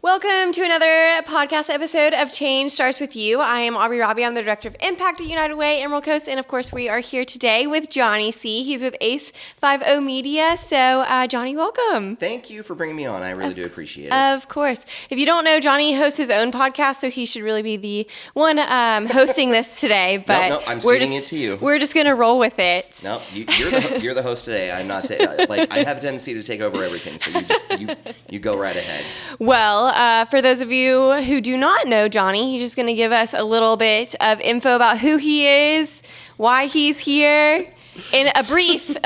Welcome to another podcast episode of Change Starts With You. I am Aubrey Robbie. I'm the Director of Impact at United Way, Emerald Coast. And of course, we are here today with Johnny C. He's with ACE50 Media. So, Johnny, welcome. Thank you for bringing me on. I really do appreciate it. Of course. If you don't know, Johnny hosts his own podcast, so he should really be the one hosting this today. But no, I'm ceding it to you. We're just going to roll with it. No, you're the host today. I'm not. I have a tendency to take over everything, so you go right ahead. Well, for those of you who do not know Johnny, he's just going to give us a little bit of info about who he is, why he's here, in a brief.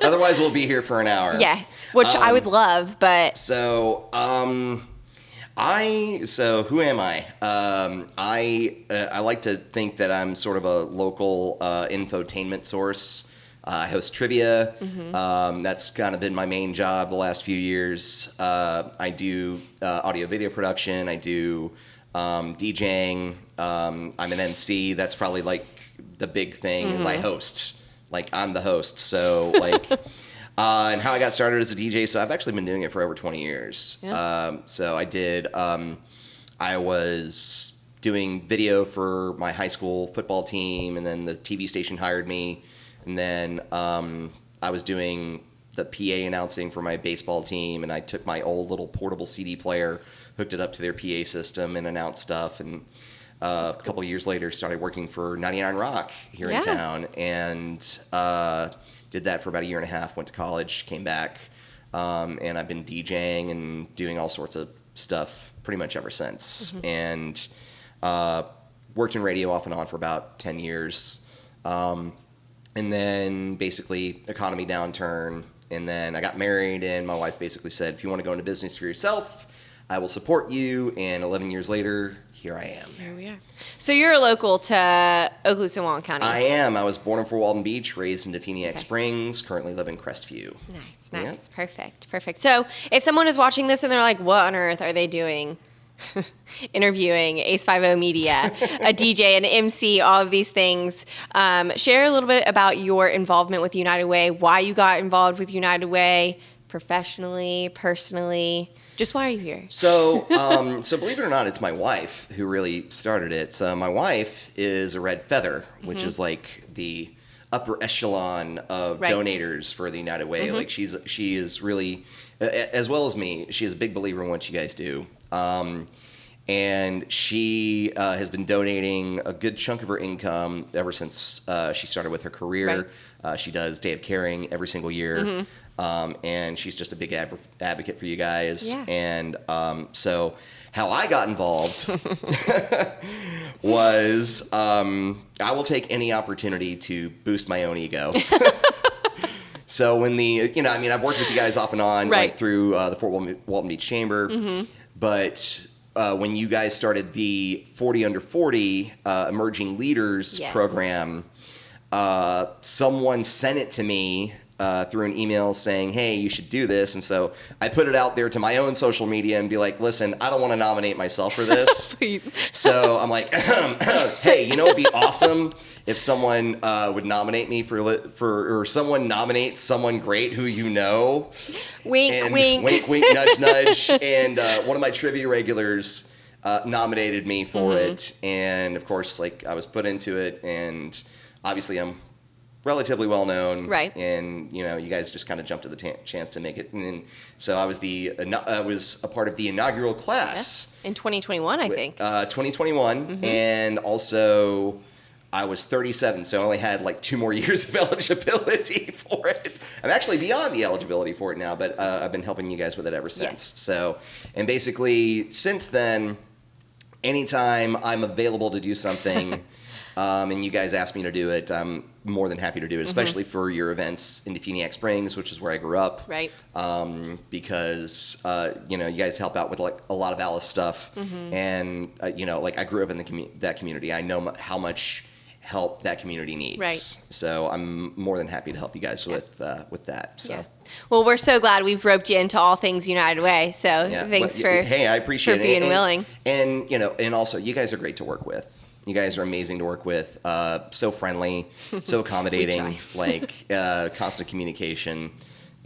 Otherwise, we'll be here for an hour. Yes, which I would love, but... So who am I? I like to think that I'm sort of a local infotainment source. I host trivia. Mm-hmm. That's kind of been my main job the last few years. I do audio-video production. I do DJing. I'm an MC. That's probably like the big thing is I host. Like, I'm the host. So, like, and how I got started as a DJ. So I've actually been doing it for over 20 years. Yeah. So I was doing video for my high school football team, and then the TV station hired me. And then I was doing the PA announcing for my baseball team, and I took my old little portable CD player, hooked it up to their PA system, and announced stuff. And a couple of years later, started working for 99 Rock here in town, and did that for about a year and a half. Went to college, came back, and I've been DJing and doing all sorts of stuff pretty much ever since. Mm-hmm. And worked in radio off and on for about 10 years. And then basically economy downturn, and then I got married, and my wife basically said, if you want to go into business for yourself, I will support you. And 11 years later, here I am. Here we are. So you're a local to Okaloosa and Walton counties. I am. I was born in Fort Walton Beach, raised in Definiak Springs, currently live in Crestview. Nice. Yeah. Perfect. So if someone is watching this and they're like, what on earth are they doing? Interviewing ACE50 Media, a DJ, an MC, all of these things. Share a little bit about your involvement with United Way, why you got involved with United Way, professionally, personally. Just why are you here? So believe it or not, it's my wife who really started it. So my wife is a red feather, which is like the upper echelon of donators for the United Way. Like she is really, as well as me, she is a big believer in what you guys do. And she has been donating a good chunk of her income ever since she started with her career. Right. She does Day of Caring every single year. And she's just a big advocate for you guys. Yeah. And so how I got involved was I will take any opportunity to boost my own ego. So when I've worked with you guys off and on, like through the Fort Walton Beach Chamber. Mm-hmm. But when you guys started the 40 Under 40 Emerging Leaders program, someone sent it to me through an email saying, hey, you should do this. And so I put it out there to my own social media and be like, listen, I don't want to nominate myself for this. Please. So I'm like, hey, it would be awesome if someone would nominate me or someone nominates someone great who you know. Wink, wink. Wink, wink, nudge, nudge. And one of my trivia regulars nominated me for it. And, of course, I was put into it. And obviously I'm relatively well known. Right. And, you guys just kind of jumped at the chance to make it. And so I was a part of the inaugural class. In 2021, I think. 2021. Mm-hmm. And also... I was 37, so I only had 2 more years of eligibility for it. I'm actually beyond the eligibility for it now, but I've been helping you guys with it ever since. Yes. So, and basically, since then, anytime I'm available to do something, and you guys ask me to do it, I'm more than happy to do it, especially for your events in Definiak Springs, which is where I grew up. Right. Because, you guys help out with a lot of Alice stuff. Mm-hmm. And, I grew up in that community. I know how much help that community needs. Right. So I'm more than happy to help you guys with that. So. Yeah. Well, we're so glad we've roped you into all things United Way. So thanks for I appreciate being willing. And and also you guys are great to work with. You guys are amazing to work with. So friendly, so accommodating, constant communication.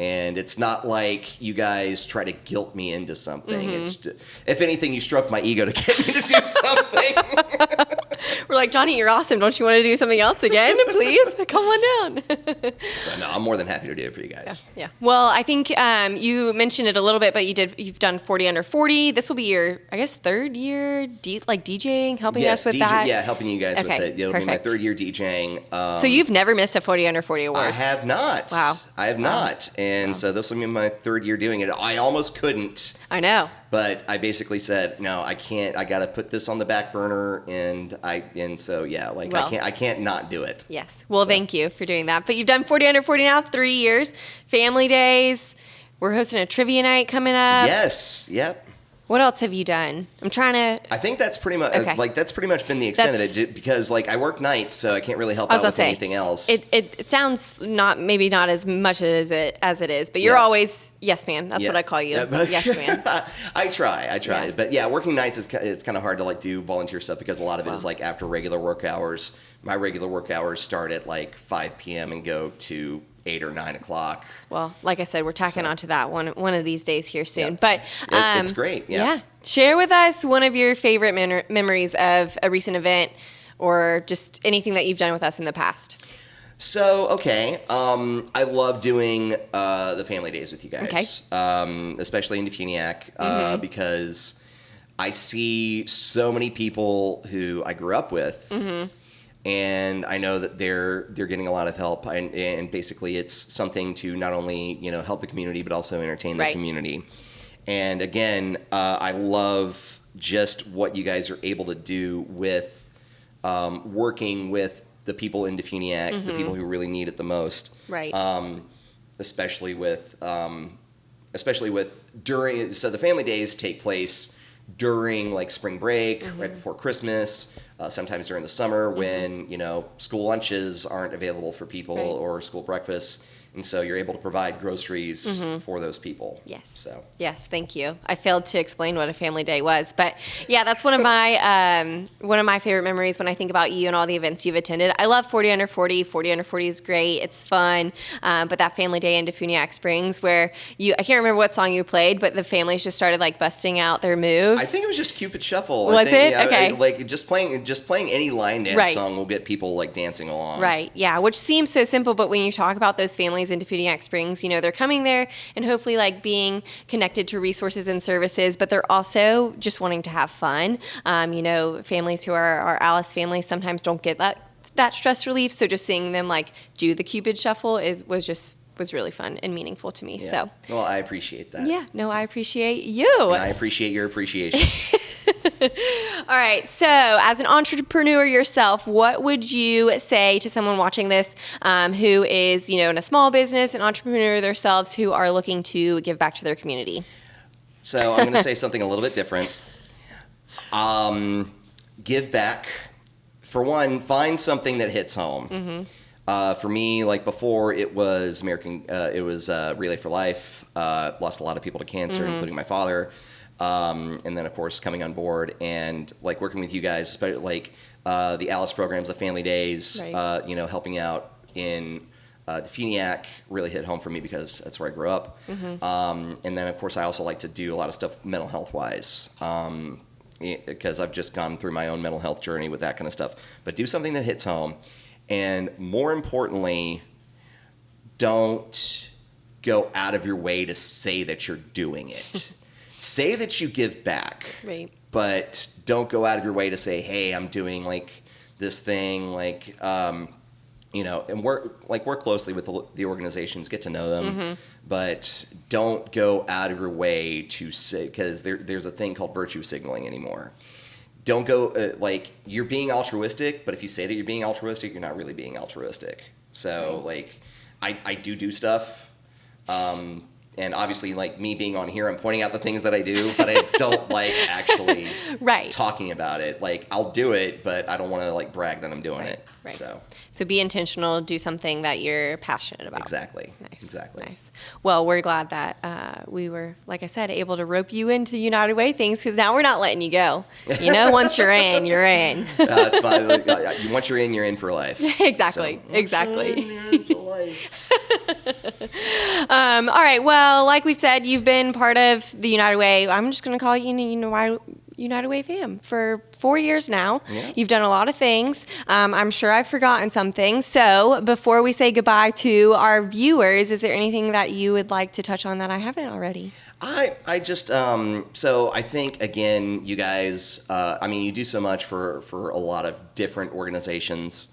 And it's not like you guys try to guilt me into something. Mm-hmm. It's just, if anything, you stroke my ego to get me to do something. We're like, Johnny, you're awesome. Don't you want to do something else again? Please come on down. So no, I'm more than happy to do it for you guys. Yeah. Well, I think you mentioned it a little bit, but you've done 40 Under 40. This will be your, I guess, third year DJing, helping us with that. Yeah, helping you guys with it. It'll be my third year DJing. So you've never missed a 40 Under 40 awards? I have not. Wow. I have not. And so this will be my third year doing it. I almost couldn't. I know. But I basically said, no, I can't. I got to put this on the back burner, and so yeah, like I can't not do it. Yes. Well, thank you for doing that. But you've done 40 Under 40 now, 3 years. Family days. We're hosting a trivia night coming up. Yes. Yep. What else have you done? I'm trying to. I think that's pretty much that's pretty much been the extent of it, because like I work nights, so I can't really help out with anything else. It sounds maybe not as much as it is, but you're always yes man. That's what I call you. Yes man. I try. Yeah. But yeah, working nights it's kind of hard to like do volunteer stuff, because a lot of it is like after regular work hours. My regular work hours start at like 5 p.m. and go to 8 or 9 o'clock. Well, like I said, we're tacking onto that one of these days here soon. Yeah. But it's great. Yeah. Share with us one of your favorite memories of a recent event, or just anything that you've done with us in the past. So, okay. I love doing the family days with you guys, especially in Defuniak, because I see so many people who I grew up with. Mm-hmm. And I know that they're getting a lot of help, and basically it's something to not only help the community but also entertain the community. And again, I love just what you guys are able to do with working with the people in Defuniak, the people who really need it the most. Right. Especially with during. So the family days take place during like spring break, right before Christmas. Sometimes during the summer when, school lunches aren't available for people or school breakfasts. And so you're able to provide groceries for those people. Yes. So. Yes, thank you. I failed to explain what a family day was, but yeah, that's one of my favorite memories when I think about you and all the events you've attended. I love 40 Under 40. 40 Under 40 is great. It's fun. But that family day in Defuniak Springs where I can't remember what song you played, but the families just started like busting out their moves. I think it was just Cupid Shuffle. Was it? Yeah, okay. Like just playing any line dance song will get people like dancing along. Right. Yeah. Which seems so simple, but when you talk about those families in Defuniak Springs, they're coming there and hopefully like being connected to resources and services, but they're also just wanting to have fun. Families who are our Alice families sometimes don't get that stress relief. So just seeing them like do the Cupid Shuffle was really fun and meaningful to me. Yeah. So. Well, I appreciate that. Yeah. No, I appreciate you. And I appreciate your appreciation. All right. So, as an entrepreneur yourself, what would you say to someone watching this who is, in a small business, an entrepreneur themselves, who are looking to give back to their community? So, I'm going to say something a little bit different. Give back. For one, find something that hits home. Mm-hmm. For me, like before, it was Relay for Life. Lost a lot of people to cancer, including my father. And then, of course, coming on board and like working with you guys, but like the Alice programs, the family days, helping out in Defuniak really hit home for me because that's where I grew up. Mm-hmm. And then, of course, I also like to do a lot of stuff mental health wise because I've just gone through my own mental health journey with that kind of stuff. But do something that hits home. And more importantly, don't go out of your way to say that you're doing it. Say that you give back, right? But don't go out of your way to say, "Hey, I'm doing like this thing," and work closely with the organizations, get to know them, but don't go out of your way to say, because there's a thing called virtue signaling anymore. Don't go you're being altruistic, but if you say that you're being altruistic, you're not really being altruistic. So I do stuff. And obviously, like me being on here, I'm pointing out the things that I do, but I don't like actually talking about it. Like I'll do it, but I don't want to like brag that I'm doing it. Right. So be intentional, do something that you're passionate about. exactly. Nice. Exactly. Nice. Well, we're glad that we were, like I said, able to rope you into the United Way things, because now we're not letting you go. Once you're in, you're in. It's fine. Once you're in for life. Exactly. So, Exactly. You're in for life. All right. Well, like we've said, you've been part of the United Way. I'm just going to call you United Way fam for 4 years now. Yeah. You've done a lot of things. I'm sure I've forgotten something. So before we say goodbye to our viewers, is there anything that you would like to touch on that I haven't already? I just so I think, again, you guys, you do so much for a lot of different organizations.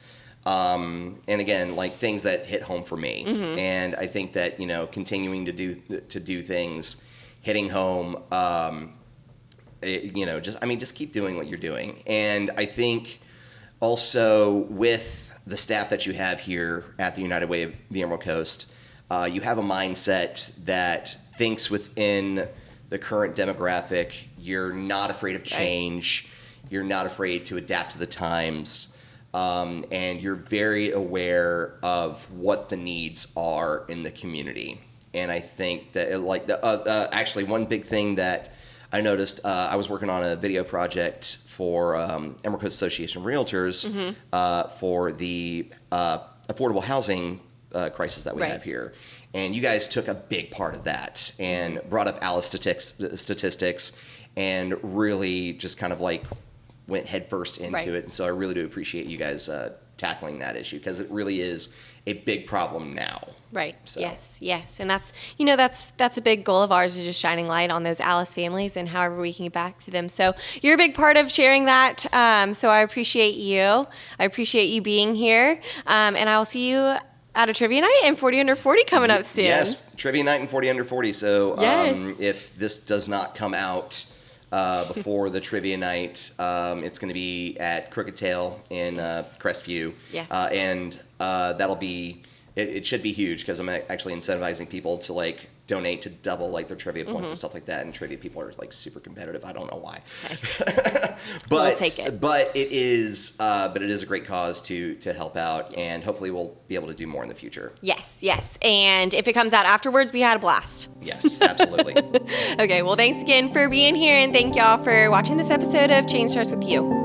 And again, like things that hit home for me. Mm-hmm. And I think that, continuing to do things, hitting home, just keep doing what you're doing. And I think also with the staff that you have here at the United Way of the Emerald Coast, you have a mindset that thinks within the current demographic. You're not afraid of change. Right. You're not afraid to adapt to the times. And you're very aware of what the needs are in the community. And I think that actually one big thing that I noticed, I was working on a video project for Emerald Coast Association of Realtors for the affordable housing crisis that we have here. And you guys took a big part of that and brought up ALICE statistics and really just kind of like went headfirst into it. And so I really do appreciate you guys tackling that issue, because it really is a big problem now. Right. So. Yes. And that's a big goal of ours, is just shining light on those ALICE families and however we can get back to them. So you're a big part of sharing that. So I appreciate you. I appreciate you being here. And I will see you at a trivia night and 40 Under 40 coming up soon. Yes, trivia night and 40 Under 40. So if this does not come out before the trivia night, it's going to be at Crooked Tail in Crestview. Yes. And that'll be, it should be huge, because I'm actually incentivizing people to donate to double their trivia points and stuff like that. And trivia people are super competitive. I don't know why. Okay. We'll take it. But it is a great cause to help out, and hopefully we'll be able to do more in the future. Yes. And if it comes out afterwards, we had a blast. Yes, absolutely. Okay, well, thanks again for being here, and thank y'all for watching this episode of Change Starts With You.